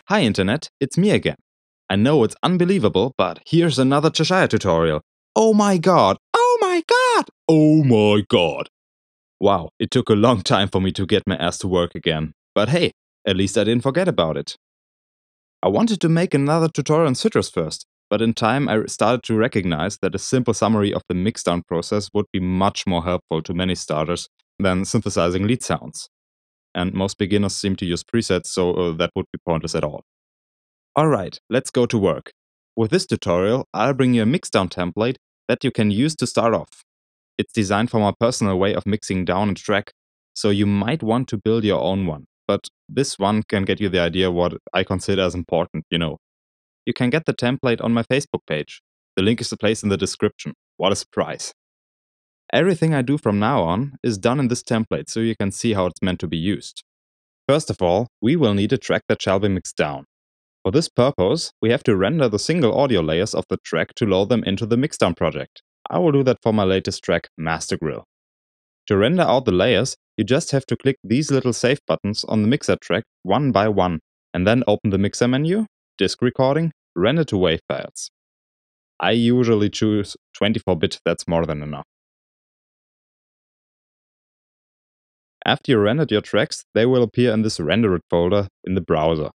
Hi Internet, it's me again. I know it's unbelievable, but here's another Ch3shire tutorial. Oh my god! Oh my god! Oh my god! Wow, it took a long time for me to get my ass to work again. But hey, at least I didn't forget about it. I wanted to make another tutorial on citrus first, but in time I started to recognize that a simple summary of the mixdown process would be much more helpful to many starters than synthesizing lead sounds. And most beginners seem to use presets, so that would be pointless at all. Alright, let's go to work. With this tutorial, I'll bring you a mixdown template that you can use to start off. It's designed for my personal way of mixing down a track, so you might want to build your own one, but this one can get you the idea what I consider as important, you know. You can get the template on my Facebook page. The link is placed in the description. What a surprise. Everything I do from now on is done in this template, so you can see how it's meant to be used. First of all, we will need a track that shall be mixed down. For this purpose, we have to render the single audio layers of the track to load them into the Mixdown project. I will do that for my latest track, Master Grill. To render out the layers, you just have to click these little save buttons on the mixer track one by one, and then open the mixer menu, disk recording, render to WAV files. I usually choose 24-bit, that's more than enough. After you rendered your tracks, they will appear in this rendered folder in the browser.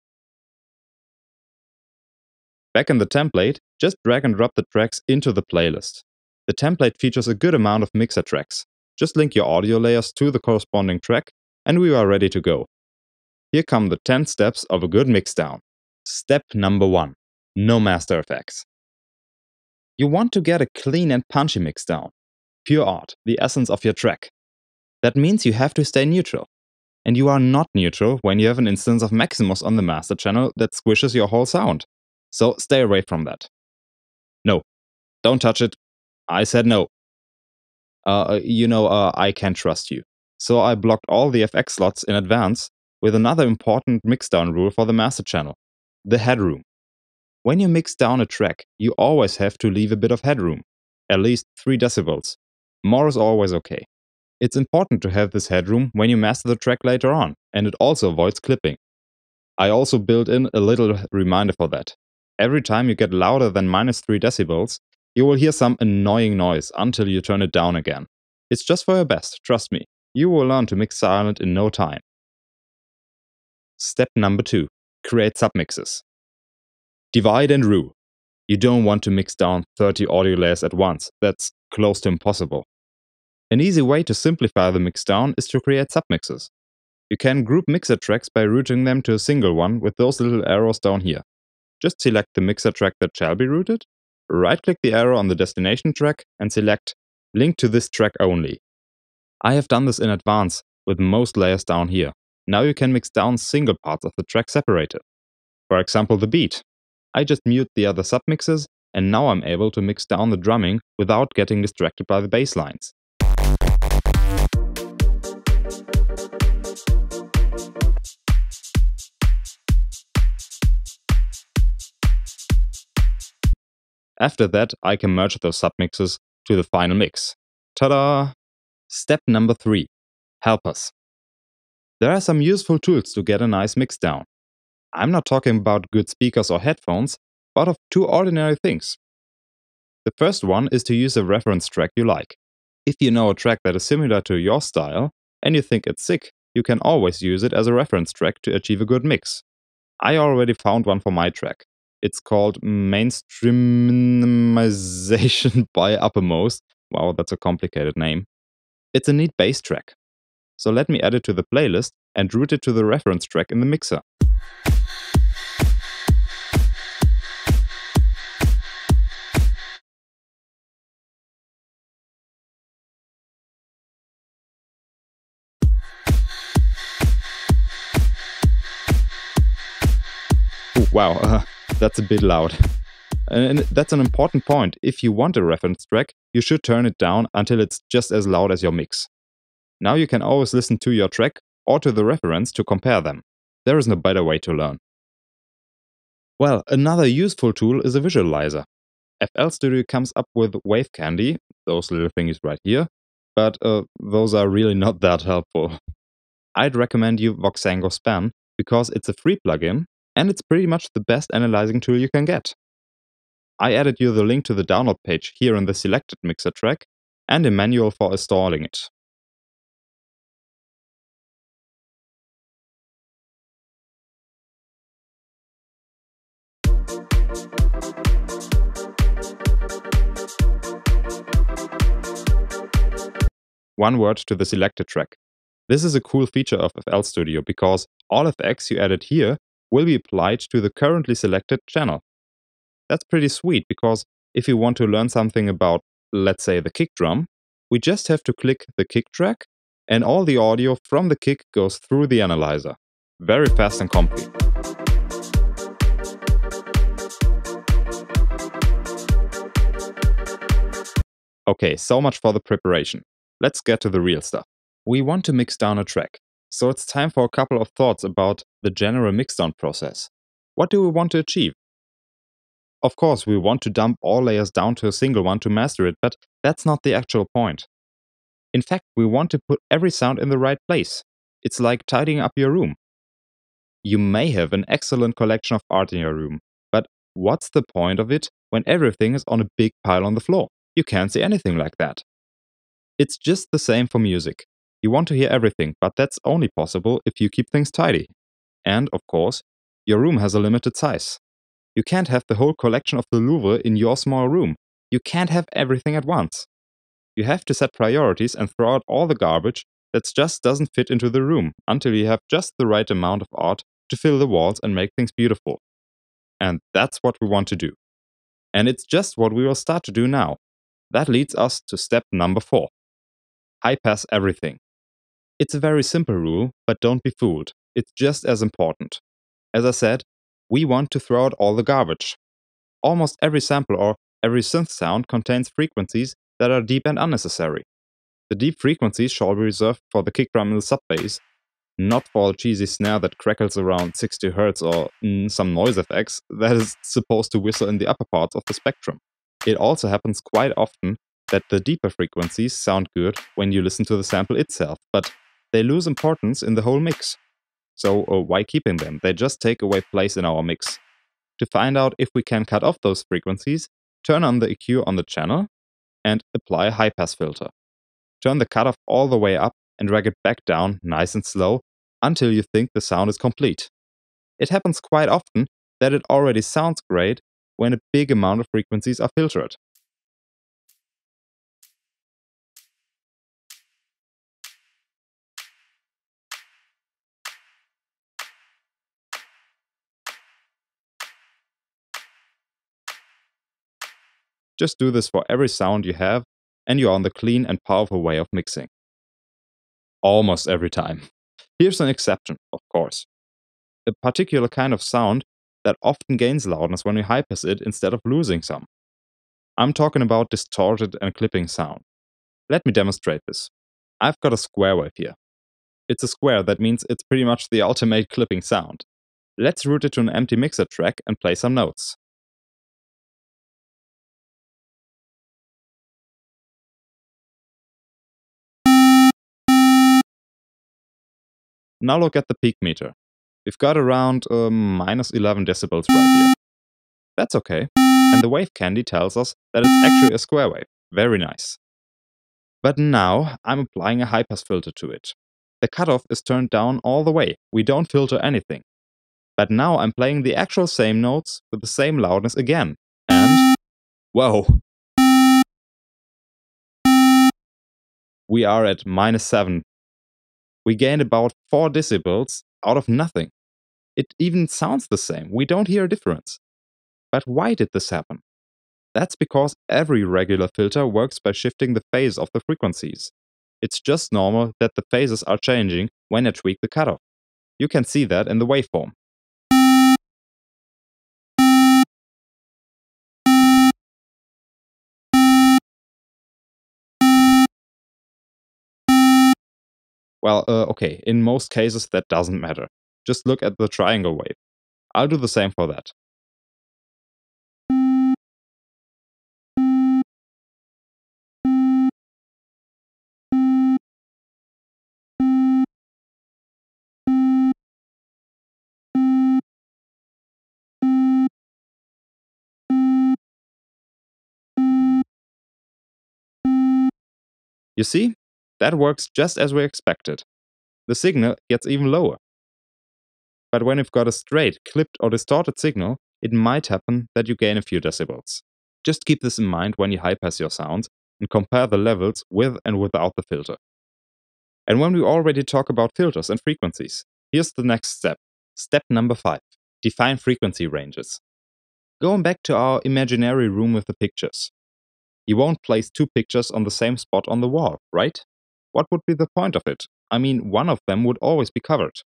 Back in the template, just drag and drop the tracks into the playlist. The template features a good amount of mixer tracks. Just link your audio layers to the corresponding track, and we are ready to go. Here come the 10 steps of a good mixdown. Step number 1. No master effects. You want to get a clean and punchy mixdown. Pure art, the essence of your track. That means you have to stay neutral. And you are not neutral when you have an instance of Maximus on the master channel that squishes your whole sound. So stay away from that. No, don't touch it. I said no. I can't trust you. So I blocked all the FX slots in advance with another important mixdown rule for the master channel, the headroom. When you mix down a track, you always have to leave a bit of headroom, at least 3 decibels. More is always okay. It's important to have this headroom when you master the track later on, and it also avoids clipping. I also built in a little reminder for that. Every time you get louder than -3 decibels, you will hear some annoying noise until you turn it down again. It's just for your best, trust me. You will learn to mix silent in no time. Step number 2. Create submixes. Divide and rule. You don't want to mix down 30 audio layers at once. That's close to impossible. An easy way to simplify the mixdown is to create submixes. You can group mixer tracks by routing them to a single one with those little arrows down here. Just select the mixer track that shall be routed, right-click the arrow on the destination track and select Link to this track only. I have done this in advance with most layers down here. Now you can mix down single parts of the track separated. For example, the beat. I just mute the other submixes and now I'm able to mix down the drumming without getting distracted by the bass lines. After that, I can merge those submixes to the final mix. Ta-da! Step number 3. Helpers. There are some useful tools to get a nice mix down. I'm not talking about good speakers or headphones, but of 2 ordinary things. The first one is to use a reference track you like. If you know a track that is similar to your style, and you think it's sick, you can always use it as a reference track to achieve a good mix. I already found one for my track. It's called Mainstreamization by Uppermost. Wow, that's a complicated name. It's a neat bass track. So let me add it to the playlist and route it to the reference track in the mixer. Wow, that's a bit loud. And that's an important point. If you want a reference track, you should turn it down until it's just as loud as your mix. Now you can always listen to your track or to the reference to compare them. There is no better way to learn. Well, another useful tool is a visualizer. FL Studio comes up with Wave Candy, those little thingies right here, but those are really not that helpful. I'd recommend you Voxango Span because it's a free plugin and it's pretty much the best analyzing tool you can get. I added you the link to the download page here in the selected mixer track and a manual for installing it. One word to the selected track. This is a cool feature of FL Studio because all effects you added here will be applied to the currently selected channel. That's pretty sweet because if you want to learn something about, let's say, the kick drum, we just have to click the kick track and all the audio from the kick goes through the analyzer. Very fast and comfy. Okay, so much for the preparation. Let's get to the real stuff. We want to mix down a track, so it's time for a couple of thoughts about the general mixdown process. What do we want to achieve? Of course, we want to dump all layers down to a single one to master it, but that's not the actual point. In fact, we want to put every sound in the right place. It's like tidying up your room. You may have an excellent collection of art in your room, but what's the point of it when everything is on a big pile on the floor? You can't see anything like that. It's just the same for music. You want to hear everything, but that's only possible if you keep things tidy. And, of course, your room has a limited size. You can't have the whole collection of the Louvre in your small room. You can't have everything at once. You have to set priorities and throw out all the garbage that just doesn't fit into the room until you have just the right amount of art to fill the walls and make things beautiful. And that's what we want to do. And it's just what we will start to do now. That leads us to step number 4. High pass everything. It's a very simple rule, but don't be fooled. It's just as important. As I said, we want to throw out all the garbage. Almost every sample or every synth sound contains frequencies that are deep and unnecessary. The deep frequencies shall be reserved for the kick drum and the sub bass, not for a cheesy snare that crackles around 60 Hz or some noise effects that is supposed to whistle in the upper parts of the spectrum. It also happens quite often that the deeper frequencies sound good when you listen to the sample itself, but they lose importance in the whole mix. So why keeping them? They just take away place in our mix. To find out if we can cut off those frequencies, turn on the EQ on the channel and apply a high-pass filter. Turn the cutoff all the way up and drag it back down nice and slow until you think the sound is complete. It happens quite often that it already sounds great when a big amount of frequencies are filtered. Just do this for every sound you have, and you're on the clean and powerful way of mixing. Almost every time. Here's an exception, of course. A particular kind of sound that often gains loudness when we high pass it instead of losing some. I'm talking about distorted and clipping sound. Let me demonstrate this. I've got a square wave here. It's a square, that means it's pretty much the ultimate clipping sound. Let's route it to an empty mixer track and play some notes. Now look at the peak meter. We've got around minus 11 decibels right here. That's okay. And the wave candy tells us that it's actually a square wave. Very nice. But now I'm applying a high pass filter to it. The cutoff is turned down all the way. We don't filter anything. But now I'm playing the actual same notes with the same loudness again. And whoa! We are at minus 7. We gained about 4 decibels out of nothing. It even sounds the same. We don't hear a difference. But why did this happen? That's because every regular filter works by shifting the phase of the frequencies. It's just normal that the phases are changing when I tweak the cutoff. You can see that in the waveform. Well, okay, in most cases that doesn't matter. Just look at the triangle wave. I'll do the same for that. You see, that works just as we expected. The signal gets even lower. But when you've got a straight, clipped or distorted signal, it might happen that you gain a few decibels. Just keep this in mind when you high-pass your sounds and compare the levels with and without the filter. And when we already talk about filters and frequencies, here's the next step. Step number 5. Define frequency ranges. Going back to our imaginary room with the pictures. You won't place 2 pictures on the same spot on the wall, right? What would be the point of it? I mean, one of them would always be covered.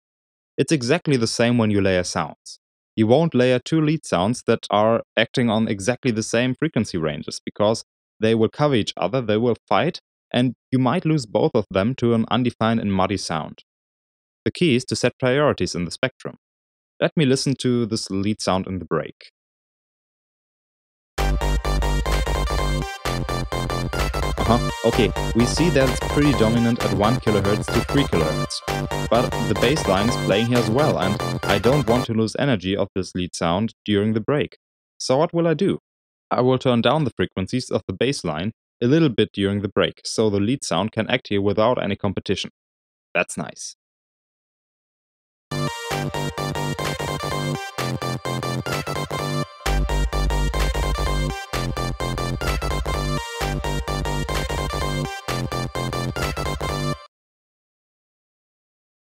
It's exactly the same when you layer sounds. You won't layer 2 lead sounds that are acting on exactly the same frequency ranges because they will cover each other, they will fight, and you might lose both of them to an undefined and muddy sound. The key is to set priorities in the spectrum. Let me listen to this lead sound in the break. Okay, we see that it's pretty dominant at 1 kHz to 3 kHz. But the bass line is playing here as well, and I don't want to lose energy of this lead sound during the break. So what will I do? I will turn down the frequencies of the bass line a little bit during the break, so the lead sound can act here without any competition. That's nice.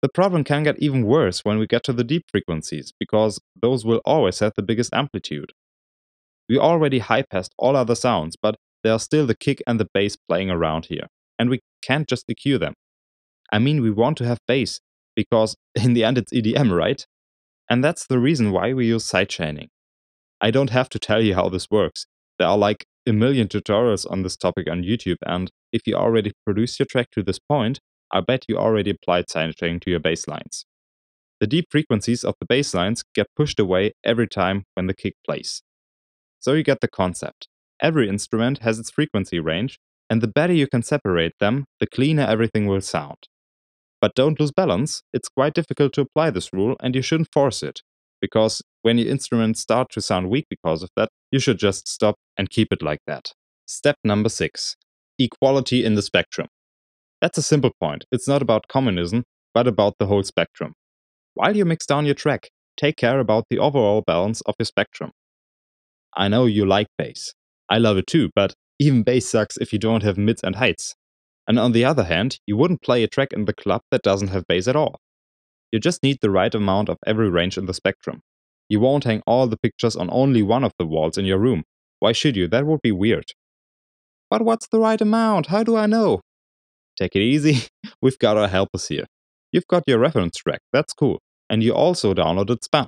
The problem can get even worse when we get to the deep frequencies, because those will always have the biggest amplitude. We already high-passed all other sounds, but there are still the kick and the bass playing around here, and we can't just EQ them. I mean, we want to have bass, because in the end it's EDM, right? And that's the reason why we use sidechaining. I don't have to tell you how this works. There are like a million tutorials on this topic on YouTube, and if you already produced your track to this point, I bet you already applied sidechaining to your bass lines. The deep frequencies of the bass lines get pushed away every time when the kick plays. So you get the concept. Every instrument has its frequency range, and the better you can separate them, the cleaner everything will sound. But don't lose balance. It's quite difficult to apply this rule, and you shouldn't force it, because when your instruments start to sound weak because of that, you should just stop and keep it like that. Step number 6. Equality in the spectrum. That's a simple point. It's not about communism, but about the whole spectrum. While you mix down your track, take care about the overall balance of your spectrum. I know you like bass. I love it too, but even bass sucks if you don't have mids and heights. And on the other hand, you wouldn't play a track in the club that doesn't have bass at all. You just need the right amount of every range in the spectrum. You won't hang all the pictures on only one of the walls in your room. Why should you? That would be weird. But what's the right amount? How do I know? Take it easy. We've got our helpers here. You've got your reference track, that's cool. And you also downloaded Span.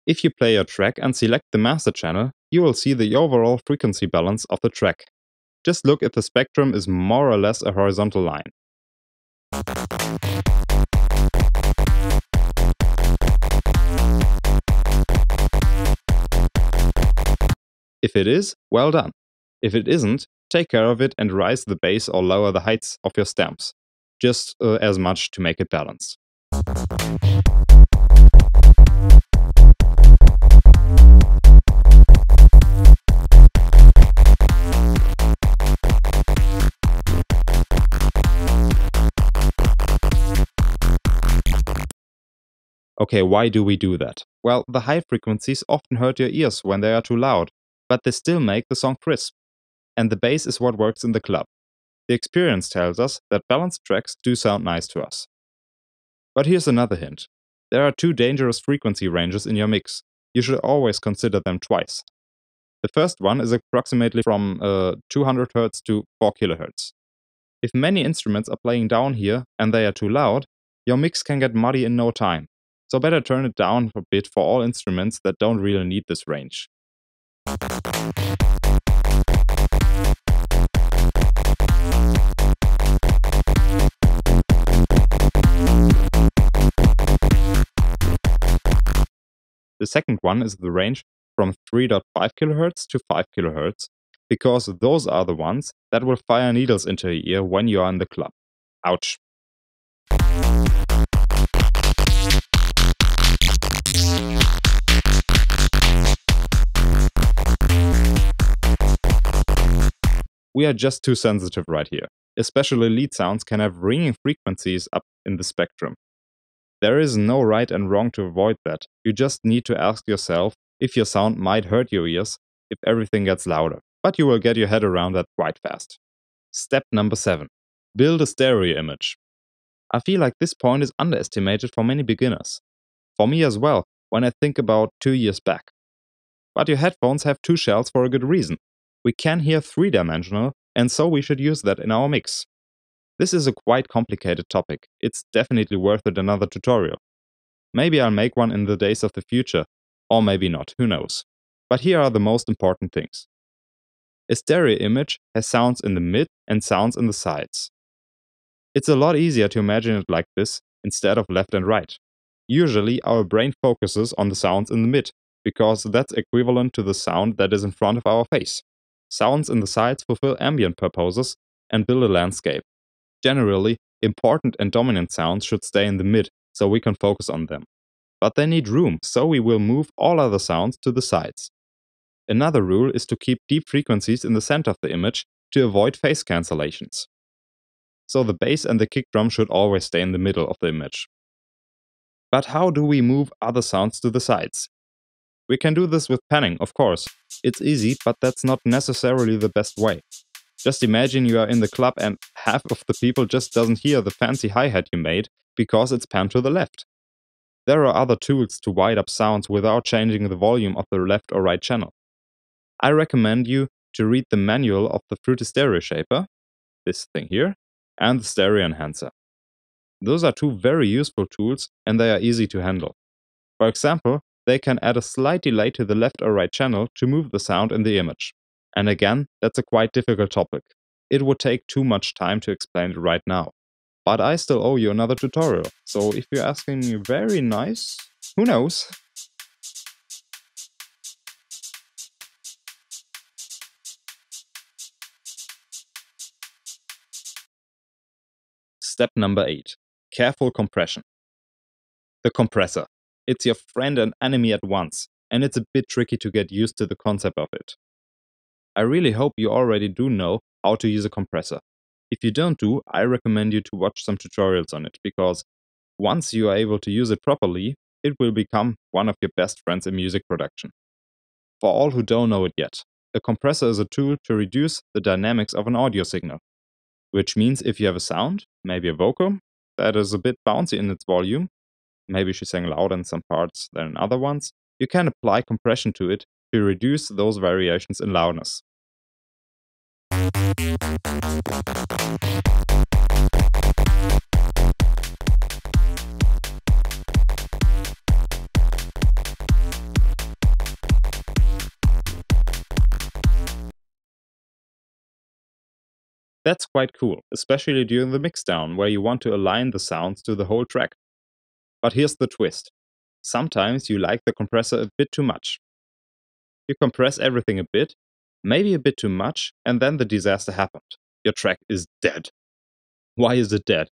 If you play your track and select the master channel, you will see the overall frequency balance of the track. Just look if the spectrum is more or less a horizontal line. If it is, well done. If it isn't, take care of it and raise the bass or lower the heights of your stems, just as much to make it balanced. Okay, why do we do that? Well, the high frequencies often hurt your ears when they are too loud, but they still make the song crisp. And the bass is what works in the club. The experience tells us that balanced tracks do sound nice to us. But here's another hint. There are 2 dangerous frequency ranges in your mix. You should always consider them twice. The first one is approximately from 200 Hz to 4 kHz. If many instruments are playing down here and they are too loud, your mix can get muddy in no time. So better turn it down a bit for all instruments that don't really need this range. The second one is the range from 3.5 kHz to 5 kHz, because those are the ones that will fire needles into your ear when you are in the club. Ouch. We are just too sensitive right here. Especially lead sounds can have ringing frequencies up in the spectrum. There is no right and wrong to avoid that. You just need to ask yourself if your sound might hurt your ears if everything gets louder. But you will get your head around that quite fast. Step number 7. Build a stereo image. I feel like this point is underestimated for many beginners. For me as well, when I think about 2 years back. But your headphones have 2 shells for a good reason. We can hear 3-dimensional, and so we should use that in our mix. This is a quite complicated topic. It's definitely worth it another tutorial. Maybe I'll make one in the days of the future, or maybe not, who knows. But here are the most important things. A stereo image has sounds in the mid and sounds in the sides. It's a lot easier to imagine it like this instead of left and right. Usually our brain focuses on the sounds in the mid, because that's equivalent to the sound that is in front of our face. Sounds in the sides fulfill ambient purposes and build a landscape. Generally, important and dominant sounds should stay in the mid, so we can focus on them. But they need room, so we will move all other sounds to the sides. Another rule is to keep deep frequencies in the center of the image to avoid phase cancellations. So the bass and the kick drum should always stay in the middle of the image. But how do we move other sounds to the sides? We can do this with panning, of course. It's easy, but that's not necessarily the best way. Just imagine you are in the club and half of the people just doesn't hear the fancy hi-hat you made because it's panned to the left. There are other tools to wide up sounds without changing the volume of the left or right channel. I recommend you to read the manual of the Fruity Stereo Shaper, this thing here, and the Stereo Enhancer. Those are 2 very useful tools and they are easy to handle. For example, they can add a slight delay to the left or right channel to move the sound in the image. And again, that's a quite difficult topic. It would take too much time to explain it right now. But I still owe you another tutorial, so if you're asking me very nice, who knows? Step number 8. Careful compression. The compressor. It's your friend and enemy at once, and it's a bit tricky to get used to the concept of it. I really hope you already do know how to use a compressor. If you don't do, I recommend you to watch some tutorials on it, because once you are able to use it properly, it will become one of your best friends in music production. For all who don't know it yet, a compressor is a tool to reduce the dynamics of an audio signal. Which means if you have a sound, maybe a vocal, that is a bit bouncy in its volume, maybe she sang louder in some parts than in other ones, you can apply compression to it to reduce those variations in loudness. That's quite cool, especially during the mixdown, where you want to align the sounds to the whole track. But here's the twist. Sometimes you like the compressor a bit too much. You compress everything a bit, maybe a bit too much, and then the disaster happened. Your track is dead. Why is it dead?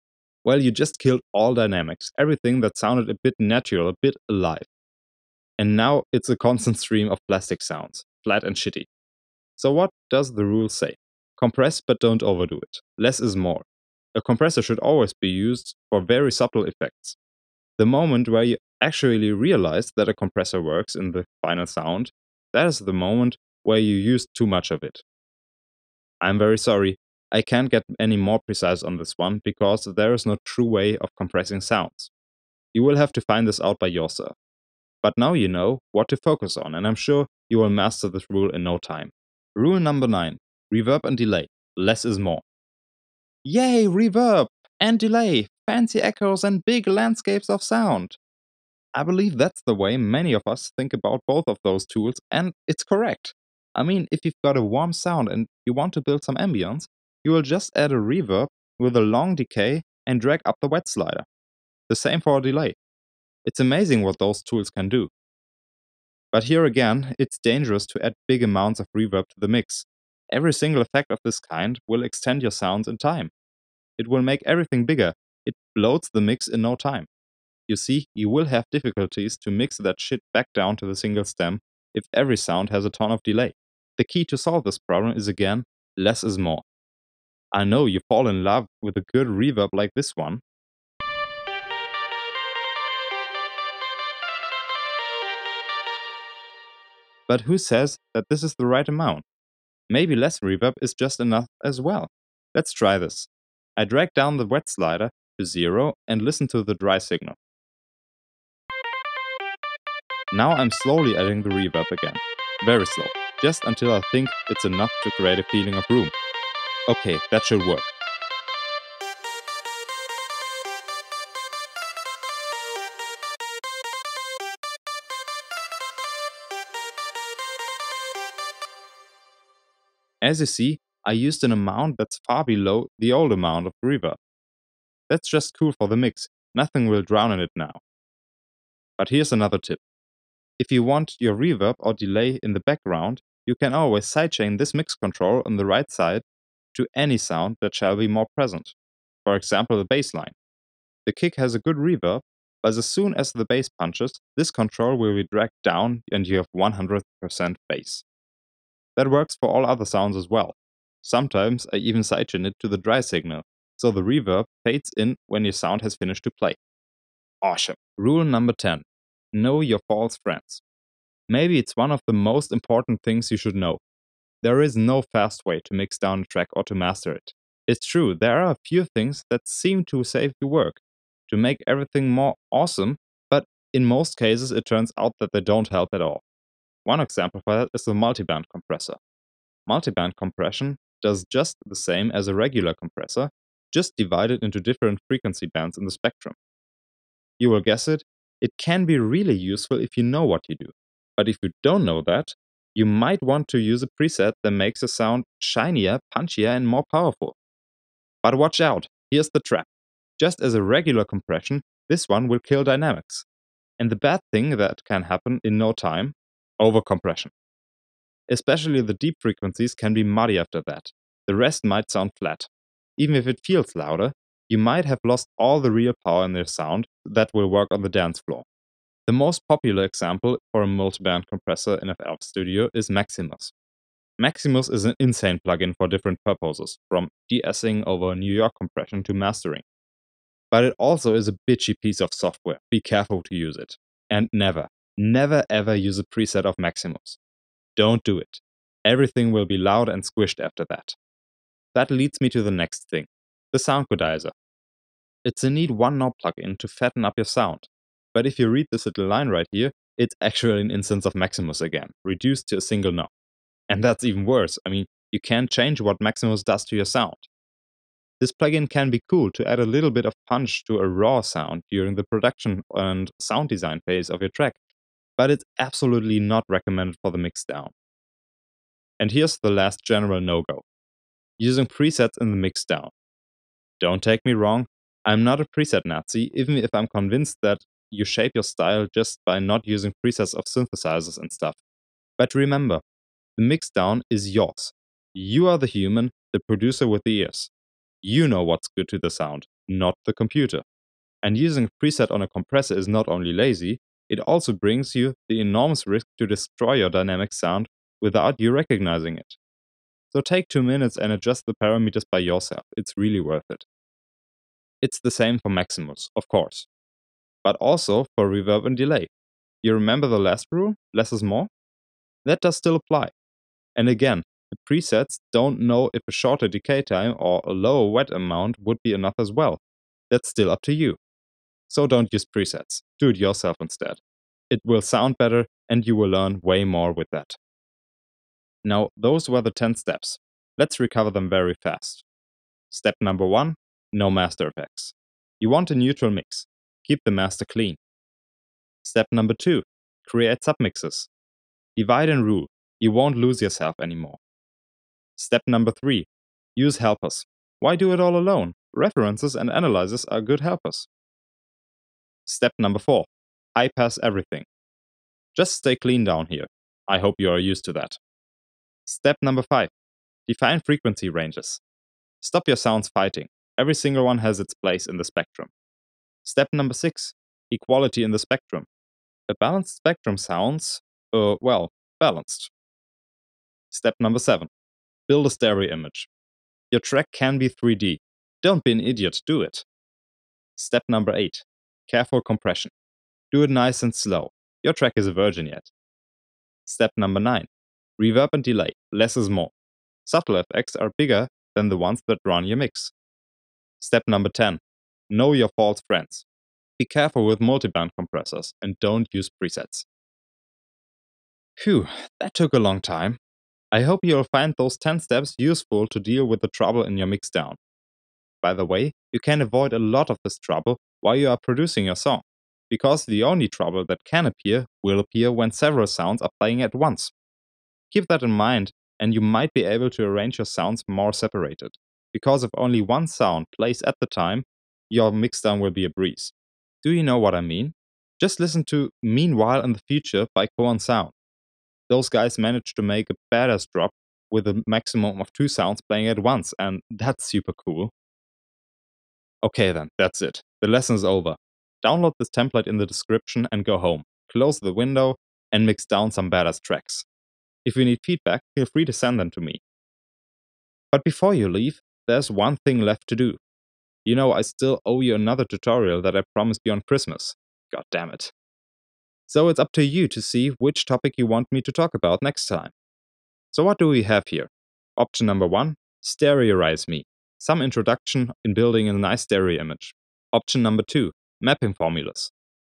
Well, you just killed all dynamics, everything that sounded a bit natural, a bit alive. And now it's a constant stream of plastic sounds, flat and shitty. So what does the rule say? Compress but don't overdo it. Less is more. A compressor should always be used for very subtle effects. The moment where you actually realize that a compressor works in the final sound, that is the moment where you used too much of it. I'm very sorry, I can't get any more precise on this one because there is no true way of compressing sounds. You will have to find this out by yourself. But now you know what to focus on, and I'm sure you will master this rule in no time. Rule number 9. Reverb and delay. Less is more. Yay, reverb and delay, fancy echoes and big landscapes of sound. I believe that's the way many of us think about both of those tools, and it's correct. I mean, if you've got a warm sound and you want to build some ambience, you will just add a reverb with a long decay and drag up the wet slider. The same for a delay. It's amazing what those tools can do. But here again, it's dangerous to add big amounts of reverb to the mix. Every single effect of this kind will extend your sounds in time. It will make everything bigger. It bloats the mix in no time. You see, you will have difficulties to mix that shit back down to the single stem if every sound has a ton of delay. The key to solve this problem is again, less is more. I know you fall in love with a good reverb like this one. But who says that this is the right amount? Maybe less reverb is just enough as well. Let's try this. I drag down the wet slider to 0 and listen to the dry signal. Now I'm slowly adding the reverb again. Very slow, just until I think it's enough to create a feeling of room. Okay, that should work. As you see, I used an amount that's far below the old amount of reverb. That's just cool for the mix, nothing will drown in it now. But here's another tip. If you want your reverb or delay in the background, you can always sidechain this mix control on the right side to any sound that shall be more present. For example, the bass line. The kick has a good reverb, but as soon as the bass punches, this control will be dragged down and you have 100% bass. That works for all other sounds as well. Sometimes I even sidechain it to the dry signal, so the reverb fades in when your sound has finished to play. Awesome. Rule number 10. Know your false friends. Maybe it's one of the most important things you should know. There is no fast way to mix down a track or to master it. It's true, there are a few things that seem to save you work, to make everything more awesome, but in most cases it turns out that they don't help at all. One example for that is the multiband compressor. Multiband compression does just the same as a regular compressor, just divided into different frequency bands in the spectrum. You will guess it, it can be really useful if you know what you do. But if you don't know that, you might want to use a preset that makes a sound shinier, punchier, and more powerful. But watch out, here's the trap. Just as a regular compression, this one will kill dynamics. And the bad thing that can happen in no time, overcompression. Especially the deep frequencies can be muddy after that. The rest might sound flat. Even if it feels louder, you might have lost all the real power in your sound that will work on the dance floor. The most popular example for a multiband compressor in FL Studio is Maximus. Maximus is an insane plugin for different purposes, from de-essing over New York compression to mastering. But it also is a bitchy piece of software. Be careful to use it. And never, never ever use a preset of Maximus. Don't do it. Everything will be loud and squished after that. That leads me to the next thing, the sound quantizer. It's a neat one-knob plugin to fatten up your sound. But if you read this little line right here, it's actually an instance of Maximus again, reduced to a single knob. And that's even worse. I mean, you can't change what Maximus does to your sound. This plugin can be cool to add a little bit of punch to a raw sound during the production and sound design phase of your track, but it's absolutely not recommended for the mixdown. And here's the last general no-go. Using presets in the mixdown. Don't take me wrong, I'm not a preset Nazi, even if I'm convinced that you shape your style just by not using presets of synthesizers and stuff. But remember, the mixdown is yours. You are the human, the producer with the ears. You know what's good to the sound, not the computer. And using a preset on a compressor is not only lazy, it also brings you the enormous risk to destroy your dynamic sound without you recognizing it. So take 2 minutes and adjust the parameters by yourself, it's really worth it. It's the same for Maximus, of course, but also for reverb and delay. You remember the last rule, less is more? That does still apply. And again, the presets don't know if a shorter decay time or a lower wet amount would be enough as well. That's still up to you. So don't use presets, do it yourself instead. It will sound better and you will learn way more with that. Now, those were the 10 steps. Let's recover them very fast. Step number 1, no master effects. You want a neutral mix. Keep the master clean. Step number 2, create submixes. Divide and rule. You won't lose yourself anymore. Step number 3, use helpers. Why do it all alone? References and analyzers are good helpers. Step number 4, high pass everything. Just stay clean down here. I hope you are used to that. Step number 5, define frequency ranges. Stop your sounds fighting. Every single one has its place in the spectrum. Step number 6, equality in the spectrum. A balanced spectrum sounds, balanced. Step number 7, Build a stereo image. Your track can be 3D. Don't be an idiot, do it. Step number 8. Careful compression. Do it nice and slow. Your track is a virgin yet. Step number 9. Reverb and delay. Less is more. Subtle effects are bigger than the ones that run your mix. Step number 10. Know your false friends. Be careful with multiband compressors and don't use presets. Phew, that took a long time. I hope you'll find those 10 steps useful to deal with the trouble in your mixdown. By the way, you can avoid a lot of this trouble while you are producing your song, because the only trouble that can appear will appear when several sounds are playing at once. Keep that in mind, and you might be able to arrange your sounds more separated. Because if only one sound plays at the time, your mixdown will be a breeze. Do you know what I mean? Just listen to Meanwhile in the Future by Koan Sound. Those guys managed to make a badass drop with a maximum of 2 sounds playing at once, and that's super cool. Okay then, that's it. The lesson is over. Download this template in the description and go home. Close the window and mix down some badass tracks. If you need feedback, feel free to send them to me. But before you leave, there's one thing left to do. You know, I still owe you another tutorial that I promised you on Christmas. God damn it. So it's up to you to see which topic you want me to talk about next time. So what do we have here? Option number 1, Stereorize Me. Some introduction in building a nice stereo image. Option number 2, mapping formulas.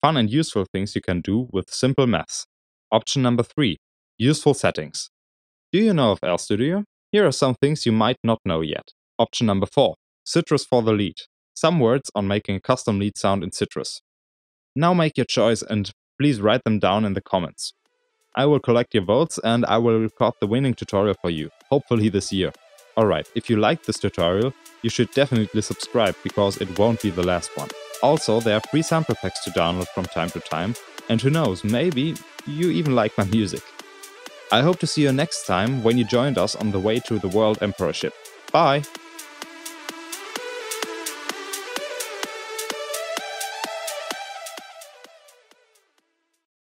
Fun and useful things you can do with simple maths. Option number 3, useful settings. Do you know of Studio? Here are some things you might not know yet. Option number 4, Citrus for the lead. Some words on making a custom lead sound in Citrus. Now make your choice and please write them down in the comments. I will collect your votes and I will record the winning tutorial for you, hopefully this year. Alright, if you liked this tutorial, you should definitely subscribe because it won't be the last one. Also, there are free sample packs to download from time to time, and who knows, maybe you even like my music. I hope to see you next time when you joined us on the way to the World Emperorship. Bye!